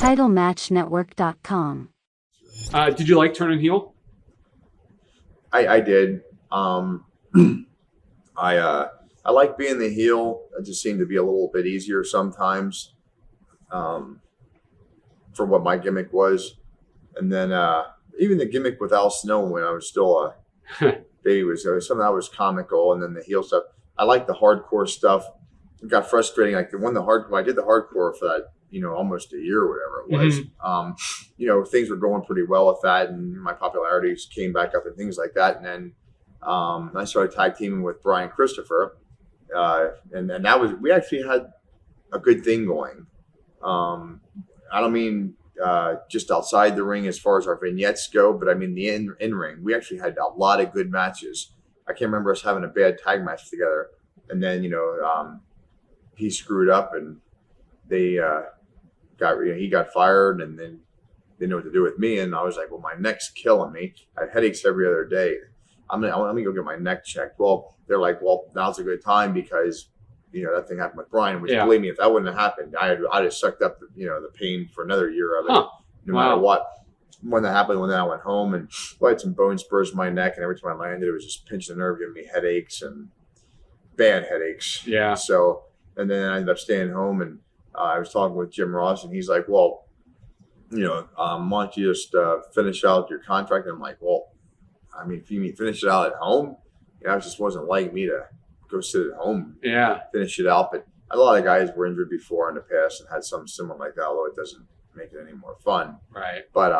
TitleMatchNetwork.com. Did you like turning heel? I did. I like being the heel. It just seemed to be a little bit easier sometimes, for what my gimmick was. And then even the gimmick with Al Snow when I was still a baby was something that was comical. And then the heel stuff. I like the hardcore stuff. It got frustrating. Like when I did the hardcore for that, almost a year or whatever it was. Mm-hmm. Things were going pretty well with that, and my popularity came back up and things like that. And then I started tag teaming with Brian Christopher, and that was, we actually had a good thing going. I don't mean just outside the ring as far as our vignettes go, but I mean the in ring. We actually had a lot of good matches. I can't remember us having a bad tag match together. And then he screwed up, and they he got fired, and then didn't know what to do with me. And I was like, well, my neck's killing me. I had headaches every other day. I'm gonna go get my neck checked. Well, they're like, well, now's a good time because that thing happened with Brian. Which, believe me, if that wouldn't have happened, I'd have sucked up the pain for another year of it, no matter what. When that happened, I went home and I had some bone spurs in my neck, and every time I landed, it was just pinching the nerve, giving me headaches and bad headaches. Yeah. So, and then I ended up staying home, and I was talking with Jim Ross, and he's like, well, why don't you just finish out your contract? And I'm like, well, I mean, if you mean finish it out at home, it just wasn't like me to go sit at home, finish it out. But a lot of guys were injured before in the past and had something similar like that, although it doesn't make it any more fun. Right. But,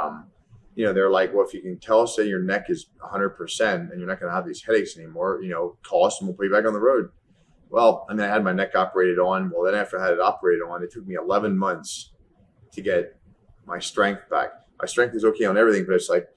they're like, well, if you can tell us that your neck is 100% and you're not going to have these headaches anymore, call us and we'll put you back on the road. Well, I had my neck operated on. Well, then after I had it operated on, it took me 11 months to get my strength back. My strength is okay on everything, but it's like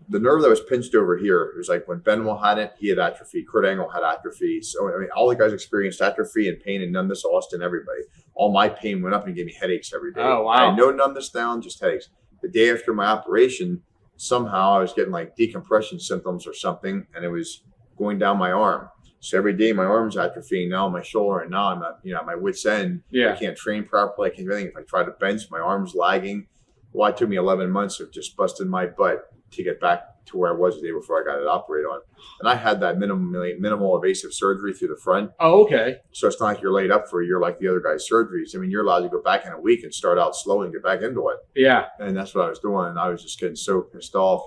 the nerve that was pinched over here. It was like when Benoit had it, he had atrophy. Kurt Angle had atrophy. So, all the guys experienced atrophy and pain and numbness, Austin, everybody. All my pain went up and gave me headaches every day. Oh, wow. I had no numbness down, just headaches. The day after my operation, somehow I was getting like decompression symptoms or something, and it was going down my arm. So every day my arm's atrophying now, my shoulder, and now I'm at my wit's end. Yeah. I can't train properly. I can't do anything. If I try to bench, my arm's lagging. Well, it took me 11 months of just busting my butt to get back to where I was the day before I got it operated on. And I had that minimal invasive surgery through the front. Oh, okay. So it's not like you're laid up for a year like the other guy's surgeries. You're allowed to go back in a week and start out slow and get back into it. Yeah. And that's what I was doing. And I was just getting so pissed off.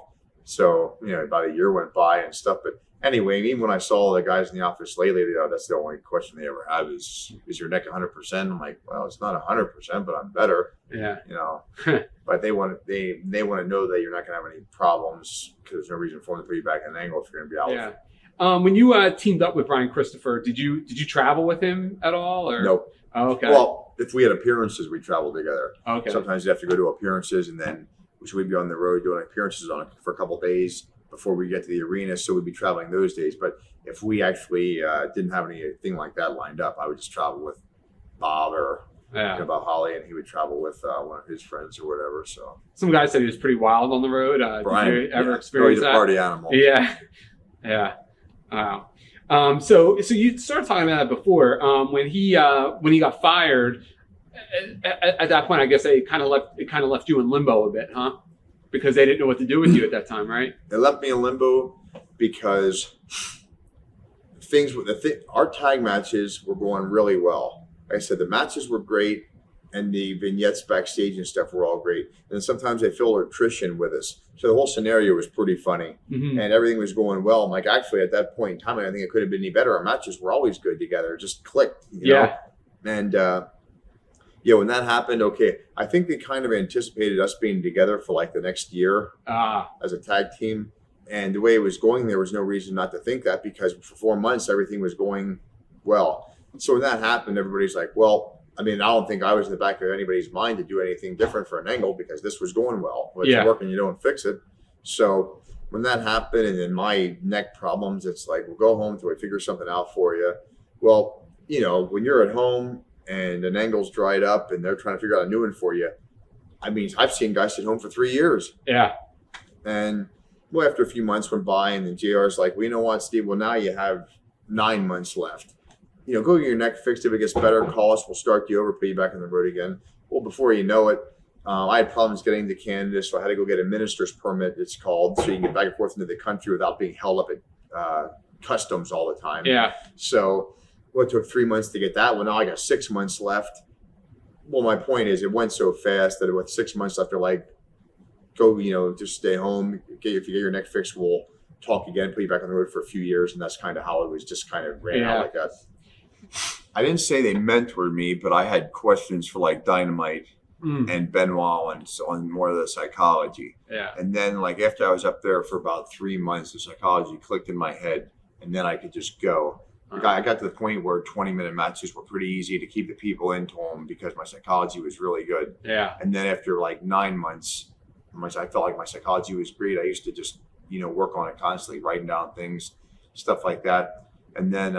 So, about a year went by and stuff. But anyway, even when I saw the guys in the office lately, that's the only question they ever have is your neck 100%? I'm like, well, it's not 100%, but I'm better. Yeah. But they want to know that you're not going to have any problems because there's no reason for them to put you back in an angle if you're going to be out. Yeah. When you teamed up with Brian Christopher, did you travel with him at all? Or? Nope. Oh, okay. Well, if we had appearances, we traveled together. Okay. Sometimes you have to go to appearances, and then we'd be on the road doing appearances for a couple of days before we get to the arena, so we'd be traveling those days. But if we actually didn't have anything like that lined up, I would just travel with Bob or about Holly, and he would travel with one of his friends or whatever. So some guy said he was pretty wild on the road. Brian, did you ever experience he's that? A party animal. Yeah. Wow. So you started talking about that before. When he got fired, at that point, I guess it kind of left you in limbo a bit, huh? Because they didn't know what to do with you at that time, right? They left me in limbo because our tag matches were going really well. Like I said, the matches were great, and the vignettes backstage and stuff were all great. And then sometimes they filled attrition with us. So the whole scenario was pretty funny, and everything was going well. I'm like, actually, at that point in time, I think it could have been any better. Our matches were always good together. It just clicked, you know? And when that happened, I think they kind of anticipated us being together for like the next year as a tag team. And the way it was going, there was no reason not to think that because for 4 months, everything was going well. So when that happened, everybody's like, well, I don't think I was in the back of anybody's mind to do anything different for an angle because this was going well. When it's working, you don't fix it. So when that happened and then my neck problems, it's like, we'll go home till I figure something out for you. Well, when you're at home and an angle's dried up and they're trying to figure out a new one for you, I've seen guys sit home for 3 years. Yeah. And after a few months went by and then JR's like, well, you know what, Steve? Well, now you have 9 months left. Go get your neck fixed. If it gets better, call us. We'll start you over, put you back on the road again. Well, before you know it, I had problems getting to Canada, so I had to go get a minister's permit, it's called, so you can get back and forth into the country without being held up at customs all the time. Yeah. So it took 3 months to get that one. Now I got 6 months left. Well, my point is it went so fast that with 6 months left, they're like, go, just stay home. If you get your neck fixed, we'll talk again, put you back on the road for a few years. And that's kind of how it was, just kind of ran out like that. I didn't say they mentored me, but I had questions for like Dynamite and Benoit and so on, more of the psychology. Yeah. And then like after I was up there for about 3 months, the psychology clicked in my head and then I could just go. I got to the point where 20-minute matches were pretty easy to keep the people into them because my psychology was really good. Yeah. And then after like 9 months, I felt like my psychology was great. I used to just, work on it constantly, writing down things, stuff like that. And then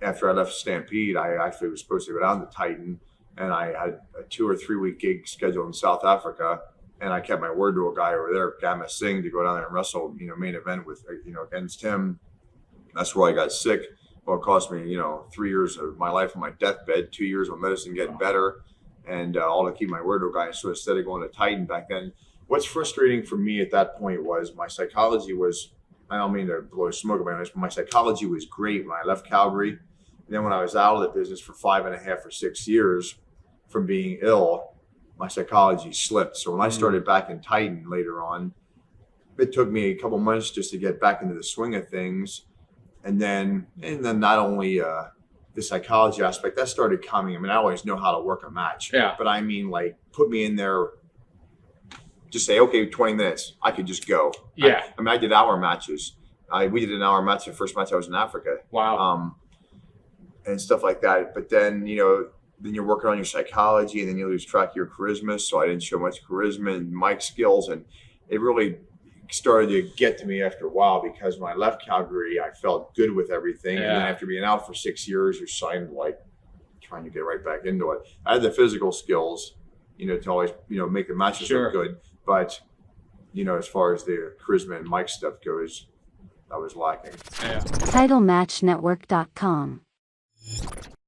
after I left Stampede, I actually was supposed to go down to Titan, and I had a 2 or 3 week gig scheduled in South Africa. And I kept my word to a guy over there, Gamma Singh, to go down there and wrestle, main event with, against him. That's where I got sick. Well, it cost me, 3 years of my life on my deathbed, 2 years of medicine getting better, and all to keep my word to a guy. So instead of going to Titan back then, what's frustrating for me at that point was my psychology was, I don't mean to blow smoke up my nose, but my psychology was great when I left Calgary. And then when I was out of the business for 5.5 or 6 years from being ill, my psychology slipped. So when I started back in Titan later on, it took me a couple months just to get back into the swing of things. And then not only the psychology aspect, that started coming. I mean, I always know how to work a match. Yeah. But I mean, like, put me in there, just say, okay, 20 minutes. I could just go. Yeah. I did hour matches. We did an hour match. The first match I was in Africa. Wow. And stuff like that. But then, then you're working on your psychology, and then you lose track of your charisma. So I didn't show much charisma and mic skills. And it really started to get to me after a while, because when I left Calgary, I felt good with everything. Yeah. And then after being out for 6 years, you're kind of like trying to get right back into it. I had the physical skills, to always, make the matches look good. But, as far as the charisma and mic stuff goes, I was lacking. Yeah. TitleMatchNetwork.com